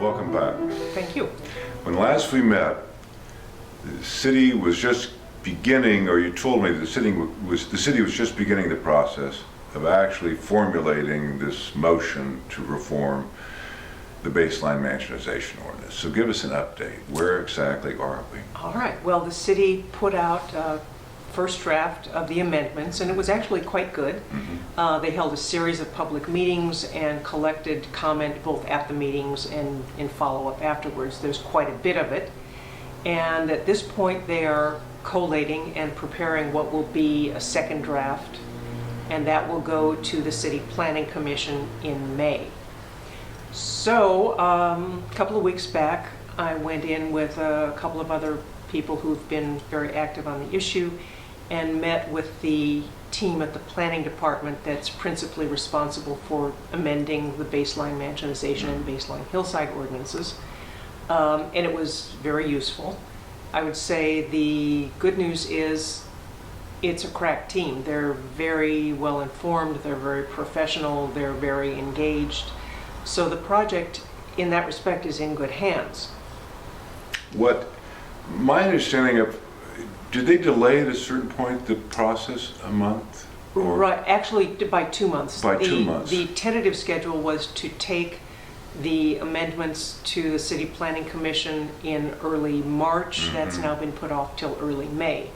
welcome back. Thank you. When last we met, the city was just beginning, or you told me the city was just beginning the process of actually formulating this motion to reform the Baseline Mansionization Ordinance. So give us an update. Where exactly are we? All right. Well, the city put out a first draft of the amendments, and it was actually quite good. They held a series of public meetings and collected comment both at the meetings and in follow-up afterwards. There's quite a bit of it. And at this point, they are collating and preparing what will be a second draft, and that will go to the City Planning Commission in May. So a couple of weeks back, I went in with a couple of other people who've been very active on the issue and met with the team at the planning department that's principally responsible for amending the Baseline Mansionization and Baseline Hillside ordinances. And it was very useful. I would say the good news is it's a crack team. They're very well informed, they're very professional, they're very engaged. So the project in that respect is in good hands. My understanding of, did they delay at a certain point the process a month? Or? Right, actually by 2 months. By 2 months. The tentative schedule was to take the amendments to the City Planning Commission in early March. That's now been put off till early May.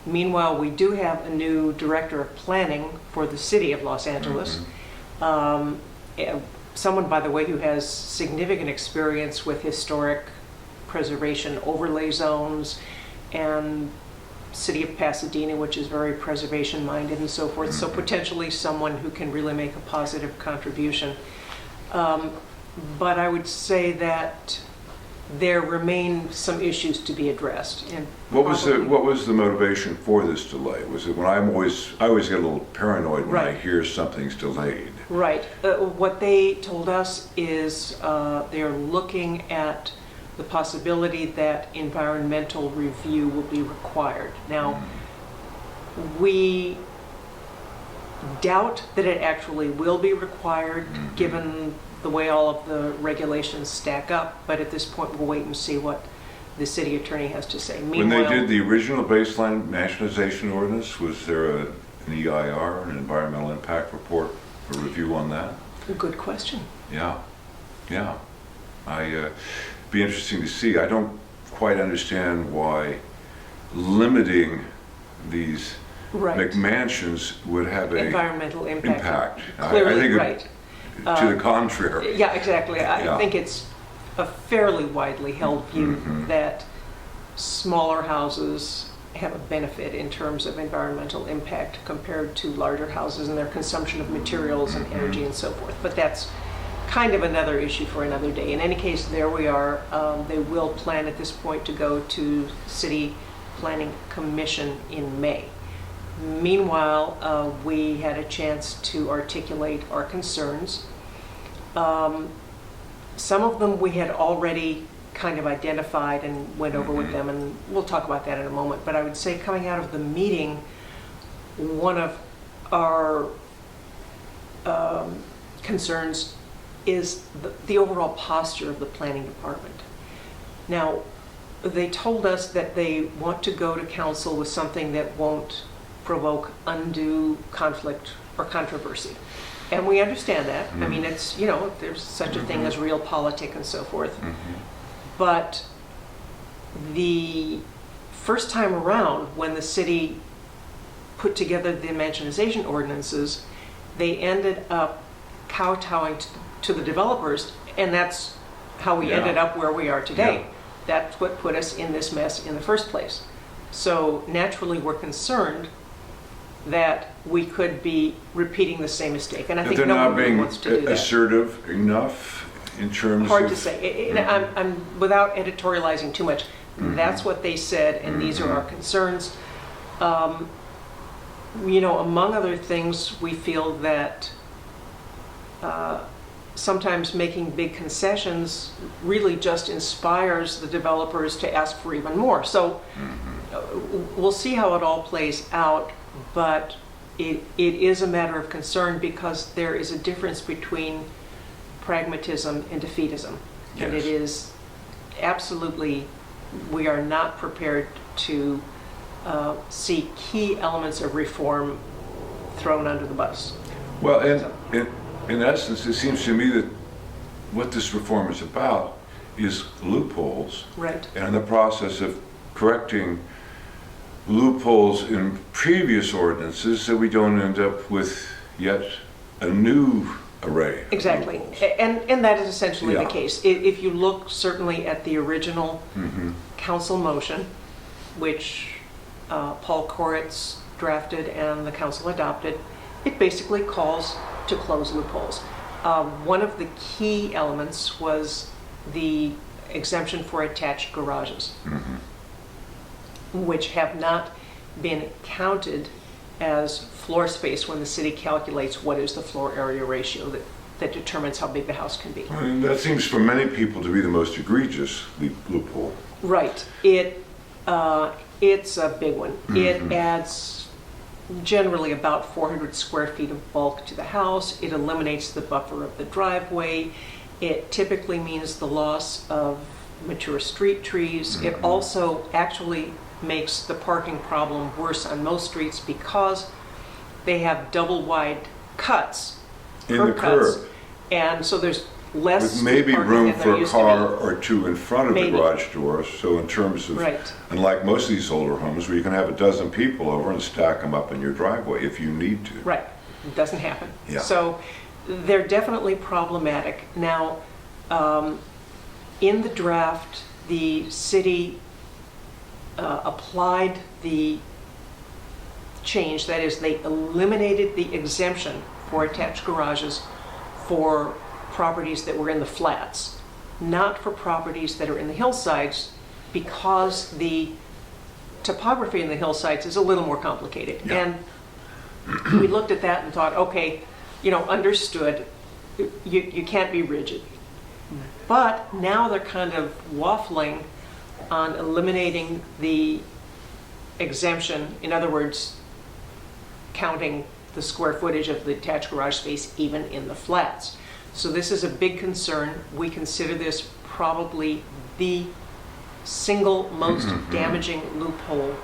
Meanwhile, we do have a new director of planning for the city of Los Angeles. Someone, by the way, who has significant experience with historic preservation overlay zones and city of Pasadena, which is very preservation minded and so forth. So potentially someone who can really make a positive contribution. But I would say that there remain some issues to be addressed. And what was the motivation for this delay? Was it when I always get a little paranoid when I hear something's delayed? Right. What they told us is they're looking at the possibility that environmental review will be required. Now, we doubt that it actually will be required given the way all of the regulations stack up, but at this point we'll wait and see what the city attorney has to say. When they did the original Baseline Mansionization Ordinance, was there an EIR, an environmental impact report, a review on that? Good question. Yeah. Be interesting to see. I don't quite understand why limiting these McMansions would have an environmental impact. Clearly, I think to the contrary. Yeah, exactly. I think it's a fairly widely held view that smaller houses have a benefit in terms of environmental impact compared to larger houses and their consumption of materials and energy and so forth. But that's kind of another issue for another day. In any case, there we are. They will plan at this point to go to City Planning Commission in May. Meanwhile, we had a chance to articulate our concerns. Some of them we had already kind of identified and went over with them, and we'll talk about that in a moment. But I would say coming out of the meeting, one of our concerns is the overall posture of the planning department. Now, they told us that they want to go to council with something that won't provoke undue conflict or controversy. And we understand that. I mean, it's, there's such a thing as realpolitik and so forth. But the first time around, when the city put together the mansionization ordinances, they ended up kowtowing to the developers, and that's how we ended up where we are today. That's what put us in this mess in the first place. So naturally, we're concerned that we could be repeating the same mistake, and I think no one really wants to do that. They're not being assertive enough in terms Hard to say. I'm without editorializing too much. That's what they said, and these are our concerns. Among other things, we feel that sometimes making big concessions really just inspires the developers to ask for even more. So we'll see how it all plays out, but it is a matter of concern because there is a difference between pragmatism and defeatism. And Yes. it is absolutely, we are not prepared to see key elements of reform thrown under the bus. Well, in essence, it seems to me that what this reform is about is loopholes. Right. And in the process of correcting loopholes in previous ordinances, so we don't end up with yet a new array of Exactly. loopholes. And that is essentially the Yeah. case. If you look certainly at the original council motion, which Paul Koretz drafted and the council adopted, it basically calls to close loopholes. One of the key elements was the exemption for attached garages, which have not been counted as floor space when the city calculates what is the floor area ratio that determines how big the house can be. And that seems for many people to be the most egregious loophole. Right. It's a big one. It adds generally about 400 square feet of bulk to the house. It eliminates the buffer of the driveway. It typically means the loss of mature street trees. It also actually makes the parking problem worse on most streets because they have double wide cuts, In the cuts, curb. and so there's less With maybe parking room than there for a used to car be. or two in front of the Maybe. garage door. So in terms of, Right. unlike most of these older homes where you can have a dozen people over and stack them up in your driveway if you need to. Right, it doesn't happen. Yeah. So they're definitely problematic. Now, in the draft, the city applied the change, that is, they eliminated the exemption for attached garages for properties that were in the flats, not for properties that are in the hillsides, because the topography in the hillsides is a little more complicated. Yeah. And we looked at that and thought, okay, understood, you can't be rigid. But now they're kind of waffling on eliminating the exemption, in other words, counting the square footage of the attached garage space even in the flats. So this is a big concern. We consider this probably the single most damaging loophole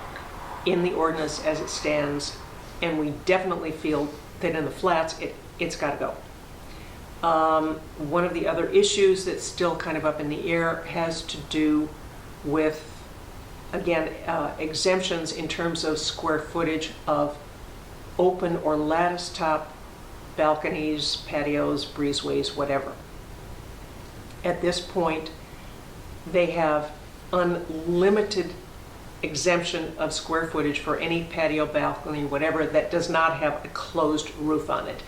in the ordinance as it stands, and we definitely feel that in the flats, it's got to go. One of the other issues that's still kind of up in the air has to do with, again, exemptions in terms of square footage of open or lattice top balconies, patios, breezeways, whatever. At this point, they have unlimited exemption of square footage for any patio, balcony, whatever, that does not have a closed roof on it.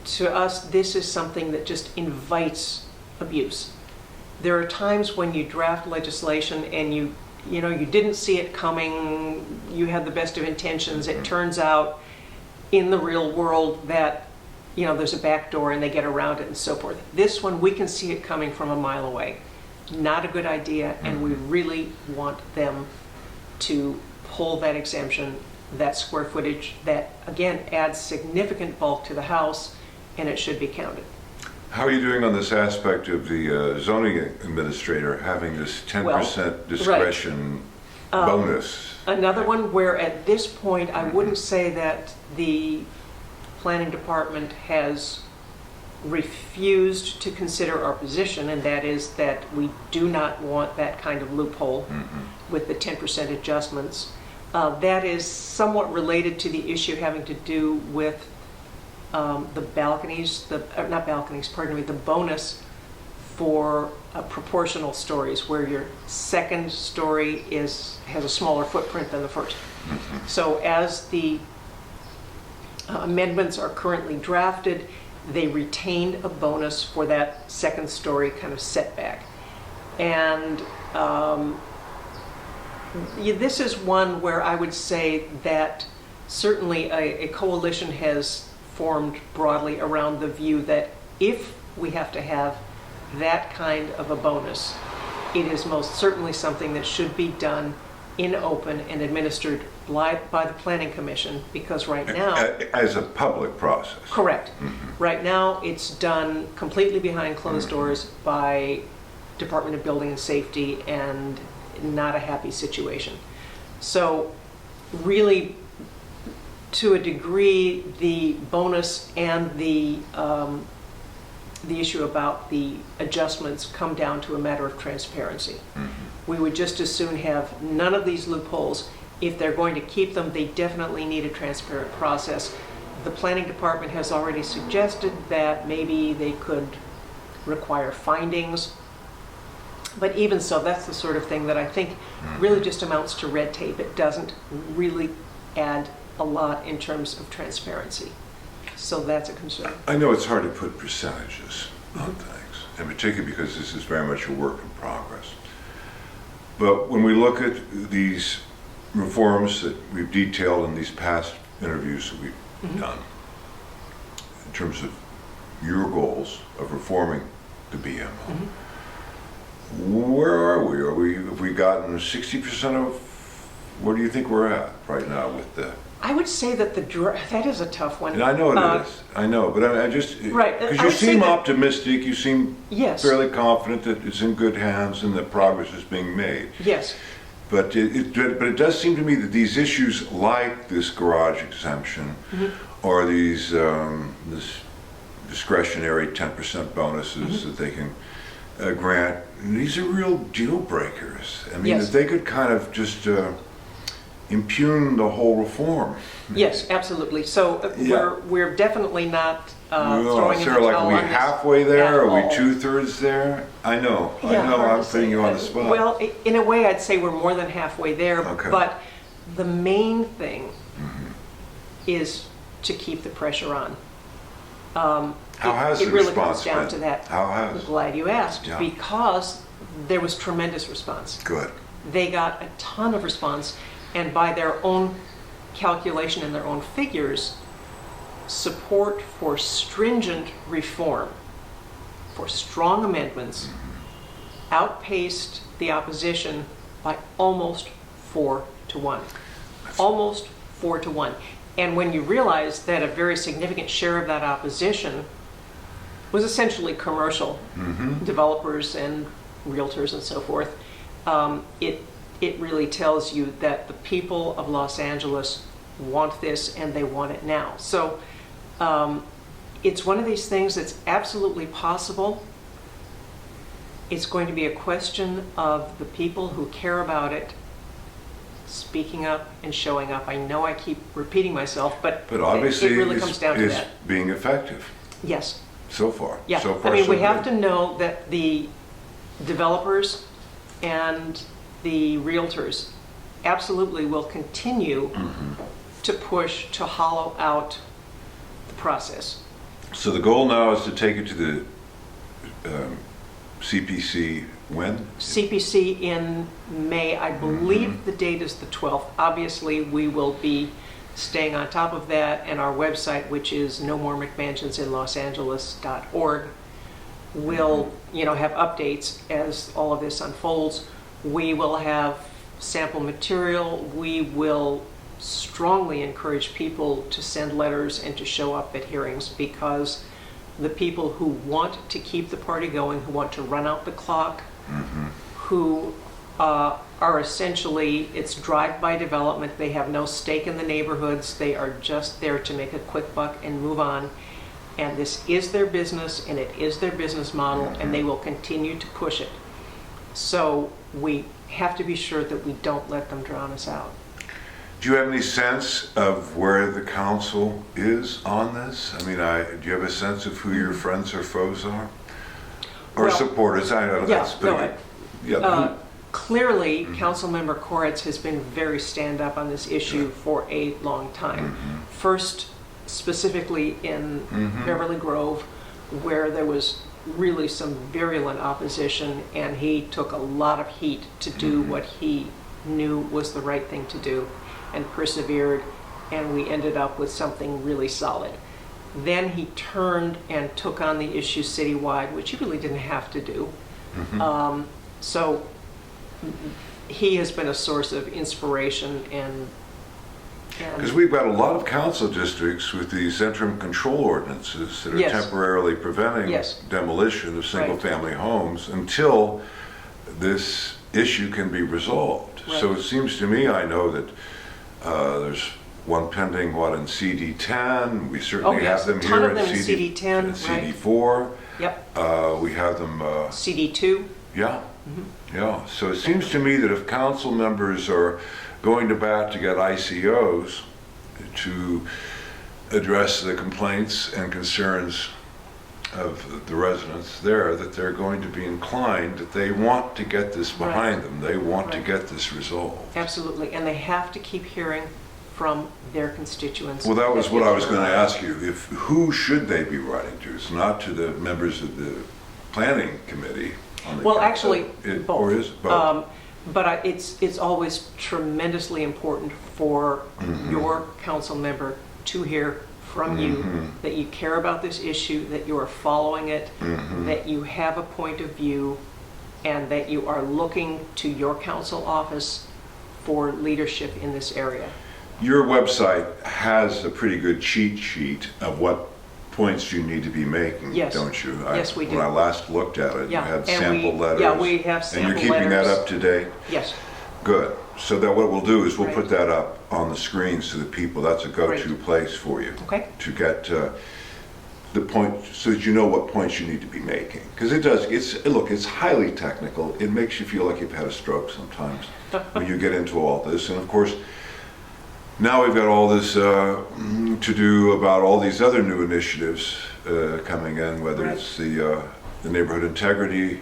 To us, this is something that just invites abuse. There are times when you draft legislation and you didn't see it coming, you had the best of intentions, it turns out in the real world that there's a back door and they get around it and so forth. This one, we can see it coming from a mile away. Not a good idea, and we really want them to pull that exemption, that square footage that, again, adds significant bulk to the house, and it should be counted. How are you doing on this aspect of the zoning administrator having this 10% discretion bonus? Another one where at this point, I wouldn't say that the planning department has refused to consider our position, and that is that we do not want that kind of loophole with the 10% adjustments. That is somewhat related to the issue having to do with the balconies, the bonus for proportional stories, where your second story has a smaller footprint than the first. So as the amendments are currently drafted, they retained a bonus for that second story kind of setback. And this is one where I would say that certainly a coalition has formed broadly around the view that if we have to have that kind of a bonus, it is most certainly something that should be done in open and administered by the Planning Commission, because right now... As a public process. Correct. Right now, it's done completely behind closed doors by Department of Building and Safety, and not a happy situation. So really, to a degree, the bonus and the issue about the adjustments come down to a matter of transparency. We would just as soon have none of these loopholes. If they're going to keep them, they definitely need a transparent process. The planning department has already suggested that maybe they could require findings. But even so, that's the sort of thing that I think really just amounts to red tape. It doesn't really add a lot in terms of transparency. So that's a concern. I know it's hard to put percentages on things, and particularly because this is very much a work in progress. But when we look at these reforms that we've detailed in these past interviews that we've done, in terms of your goals of reforming the BMO, where are we? Have we gotten 60% of, where do you think we're at right now with the? I would say that that is a tough one. And I know it is. I know, but I just, right. Because you seem optimistic, you seem fairly confident that it's in good hands and that progress is being made. Yes. But it does seem to me that these issues like this garage exemption or these this discretionary 10% bonuses that they can grant, these are real deal breakers. I mean, if they could kind of just impugn the whole reform. Yes, absolutely. So we're definitely not throwing in the Sarah, like, towel are we on this halfway there? at Are we all. 2/3 there? I know, hard I'm to putting say. you on the spot. Well, in a way, I'd say we're more than halfway there. Okay. But the main thing is to keep the pressure on. How has it the really response comes down been? to that. How has? I'm glad you asked, Yeah. because there was tremendous response. Good. They got a ton of response, and by their own calculation and their own figures, support for stringent reform, for strong amendments, outpaced the opposition by almost 4-1. Almost 4-1. And when you realize that a very significant share of that opposition was essentially commercial developers and realtors and so forth, it really tells you that the people of Los Angeles want this, and they want it now. So it's one of these things that's absolutely possible. It's going to be a question of the people who care about it speaking up and showing up. I know I keep repeating myself, but obviously it really comes down to it's that. being effective Yes. so far. Yeah. So far, I mean, so we have good. to know that the developers and the realtors absolutely will continue to push to hollow out the process. So the goal now is to take it to the CPC when? CPC in May, I believe the date is the 12th. Obviously, we will be staying on top of that, and our website, which is nomoremcmansionsinlosangeles.org, will have updates as all of this unfolds. We will have sample material. We will strongly encourage people to send letters and to show up at hearings, because the people who want to keep the party going, who want to run out the clock, who are essentially, it's drive-by development. They have no stake in the neighborhoods. They are just there to make a quick buck and move on. And this is their business, and it is their business model, and they will continue to push it. So we have to be sure that we don't let them drown us out. Do you have any sense of where the council is on this? I mean, do you have a sense of who your friends or foes are? Or supporters? I know that's big. Clearly, Councilmember Koretz has been very stand-up on this issue for a long time. First, specifically in Beverly Grove, where there was really some virulent opposition, and he took a lot of heat to do what he knew was the right thing to do, and persevered, and we ended up with something really solid. Then he turned and took on the issue citywide, which he really didn't have to do. So he has been a source of inspiration and Because we've got a lot of council districts with these interim control ordinances that are Yes. temporarily preventing Yes. demolition of single-family homes until this issue can be resolved. So Right. it seems to me, I know that there's one pending, what, in CD10? We certainly Oh, yes, have them a ton here of them in CD10, right. CD4. Yep, We have them, CD2. yeah, yeah. So it seems to me that if council members are going to bat to get ICOs to address the complaints and concerns of the residents there, that they're going to be inclined, that they want to get this behind them. They want to Right. get this resolved. Absolutely, and they have to keep hearing from their constituents. Well, that was what I was going to care about ask you. If who should they be writing to? It's not to the members of the planning committee. On the Well, council. actually, both. Or is it both? But it's always tremendously important for Mm-hmm. your council member to hear from you Mm-hmm. that you care about this issue, that you are following it, Mm-hmm. that you have a point of view, and that you are looking to your council office for leadership in this area. Your website has a pretty good cheat sheet of what points you need to be making, Yes. don't you? Yes, we do. When I last looked at it, you Yeah, had and sample letters. yeah, we have sample And you're keeping that letters. up to date? Yes, Good. So that what we'll do is we'll Right. put that up on the screen so that people, that's a go-to Great. place for you. Okay. To get the point, so that you know what points you need to be making. Because look, it's highly technical. It makes you feel like you've had a stroke sometimes when you get into all this. And of course, now we've got all this to do about all these other new initiatives coming in, whether Right. it's the neighborhood integrity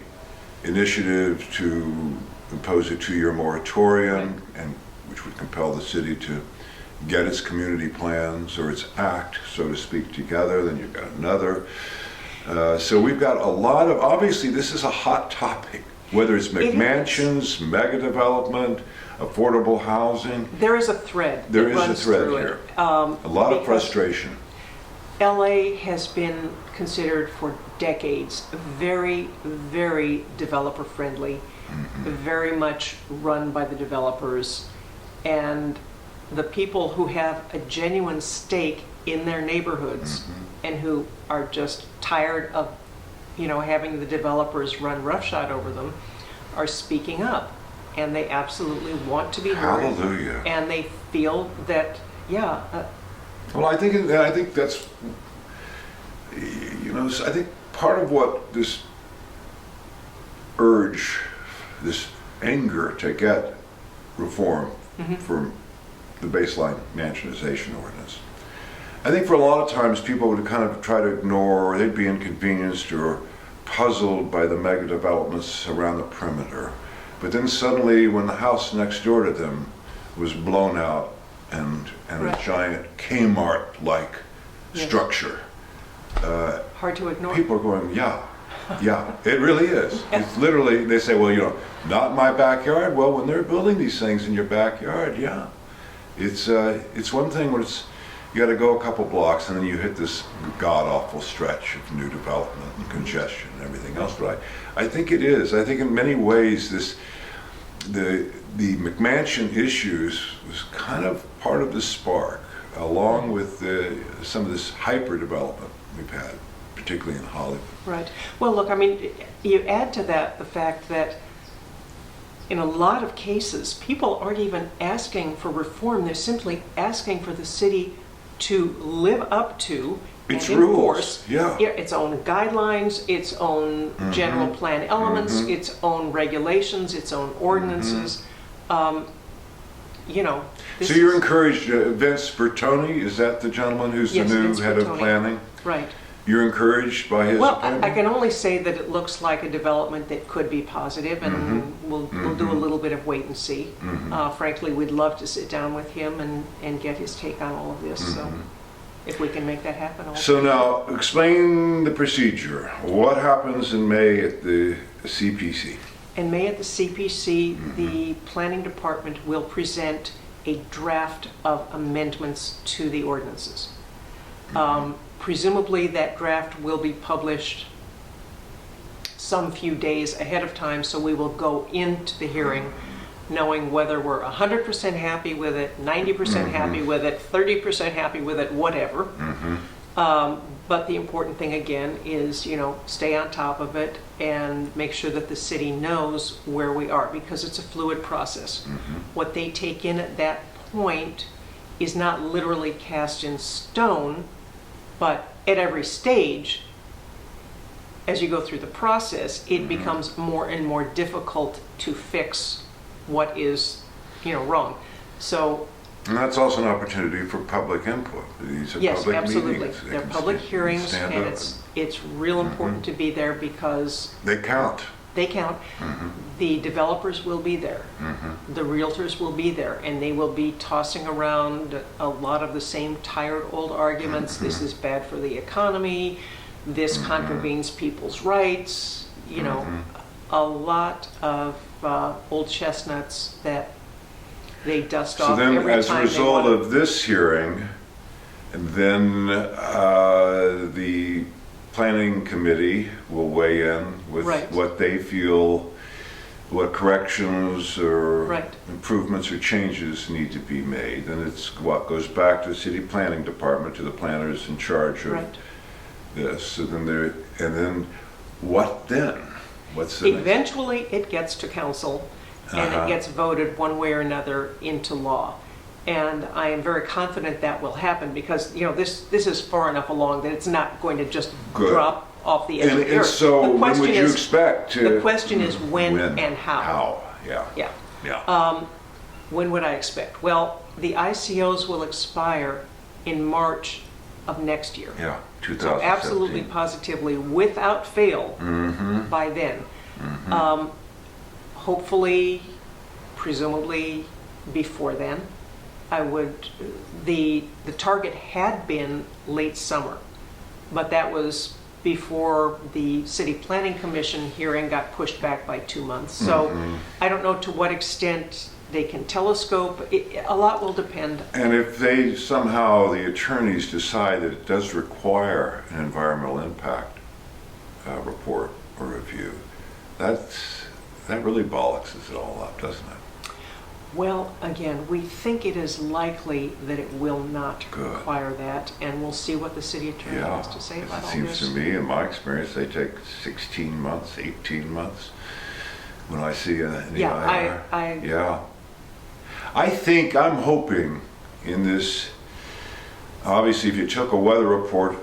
initiative to impose a 2-year moratorium, and which would compel the city to get its community plans or its act, so to speak, together. Then you've got another. So we've got a lot of, obviously this is a hot topic, whether it's is. McMansions, mega development, affordable housing. there is a thread. There that is a runs thread through it. here. A lot of Because frustration. LA has been considered for decades very, very developer friendly, very much run by the developers, and the people who have a genuine stake in their neighborhoods and who are just tired of, having the developers run roughshod over them are speaking up, and they absolutely want to be heard. Hallelujah. And they feel that, Well, I think that's, I think part of what this urge, this anger to get reform from the Baseline Mansionization Ordinance, I think for a lot of times people would kind of try to ignore, or they'd be inconvenienced or puzzled by the mega developments around the perimeter. But then suddenly when the house next door to them was blown out and Right. a giant Kmart-like Yes. structure, hard to ignore. people are going, yeah, it really is. It's literally, they say, well, not in my backyard. Well, when they're building these things in your backyard, yeah. It's one thing when you got to go a couple blocks and then you hit this god-awful stretch of new development and congestion and everything else. But I think it is. I think in many ways the McMansion issues was kind of part of the spark, along with some of this hyper development we've had, particularly in Hollywood. Right. Well, look, you add to that the fact that in a lot of cases, people aren't even asking for reform. They're simply asking for the city to live up to Its and rules, enforce yeah. its own guidelines, its own general plan elements, its own regulations, its own ordinances. This So you're is- encouraged, Vince Bertoni, is that the gentleman who's Yes, the new Vince head of Bertoni. planning? Right. You're encouraged by his Well, appointment? I can only say that it looks like a development that could be positive, and we'll do a little bit of wait and see. Frankly, we'd love to sit down with him and get his take on all of this. So if we can make that happen. So now, explain the procedure. What happens in May at the CPC? In May at the CPC, the planning department will present a draft of amendments to the ordinances. Presumably that draft will be published some few days ahead of time, so we will go into the hearing knowing whether we're 100% happy with it, 90% happy with it, 30% happy with it, whatever. But the important thing again is, stay on top of it and make sure that the city knows where we are, because it's a fluid process. What they take in at that point is not literally cast in stone, but at every stage, as you go through the process, it becomes more and more difficult to fix what is, wrong. So. And that's also an opportunity for public input. These are Yes, public absolutely. meetings. They They're can public stand hearings, up and it's real important to be there because They count. they count. The developers will be there. The realtors will be there, and they will be tossing around a lot of the same tired old arguments. This is bad for the economy. This contravenes people's rights. A lot of old chestnuts that they dust So off then, every as a time they result want of this hearing, then the planning committee will weigh in with Right. what they feel, what corrections or Right. improvements or changes need to be made. And it's what goes back to the city planning department, to the planners in charge of Right. this. So then and then what then? What's the next? Eventually, it gets to council, and it gets voted one way or another into law. And I am very confident that will happen because, this is far enough along that it's not going to just Good. drop off the edge of the And earth. so The when would question you is- expect to? The question is when and how. How, yeah. Yeah. Yeah. When would I expect? Well, the ICOs will expire in March of next year. Yeah, So 2017. absolutely, positively, without fail, by then. Hopefully, presumably before then, the target had been late summer, but that was before the City Planning Commission hearing got pushed back by 2 months. So I don't know to what extent they can telescope. A lot will depend. And if they somehow, the attorneys decide that it does require an environmental impact report or review, that really bollockses it all up, doesn't it? Well, again, we think it is likely that it will not Good. require that, and we'll see what the city attorney Yeah. has to say about It all seems to this. me, in my experience, they take 16 months, 18 months when I see an Yeah, EIR. Yeah. I'm hoping in this, obviously if you took a weather report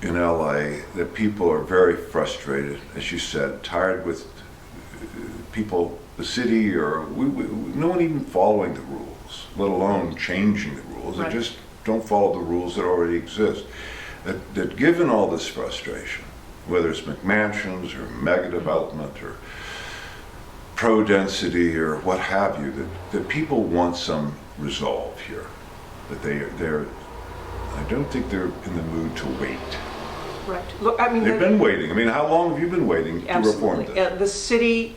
in LA, that people are very frustrated, as you said, tired with people, the city, or no one even following the rules, let alone changing the rules. Right. They just don't follow the rules that already exist. That given all this frustration, whether it's McMansions or mega development or pro-density or what have you, that people want some resolve here. That I don't think they're in the mood to wait. Right. Look, I mean, They've been waiting. I mean, how long have you been waiting to reform absolutely. this? The city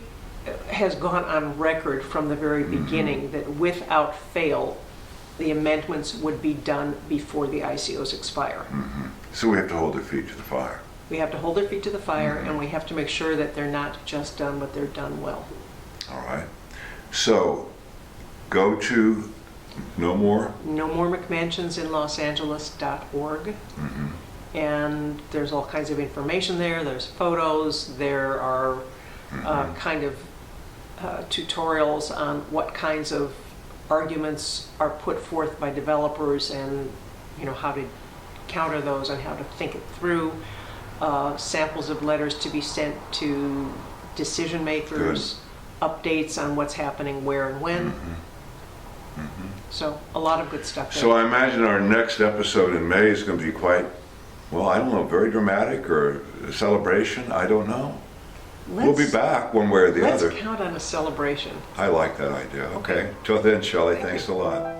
has gone on record from the very beginning that without fail, the amendments would be done before the ICOs expire. So we have to hold their feet to the fire. We have to hold their feet to the fire, and we have to make sure that they're not just done, but they're done well. All right. So go to No More. No More McMansions in LosAngeles.org. And there's all kinds of information there. There's photos. There are tutorials on what kinds of arguments are put forth by developers and how to counter those and how to think it through. Samples of letters to be sent to decision makers. Updates on what's happening where and when. So a lot of good stuff there. So I imagine our next episode in May is going to be quite, well, I don't know, very dramatic or a celebration. I don't know. We'll be back one way or the other. Let's count on a celebration. I like that idea. Okay. Till then, Shelley, Thank thanks you. a lot.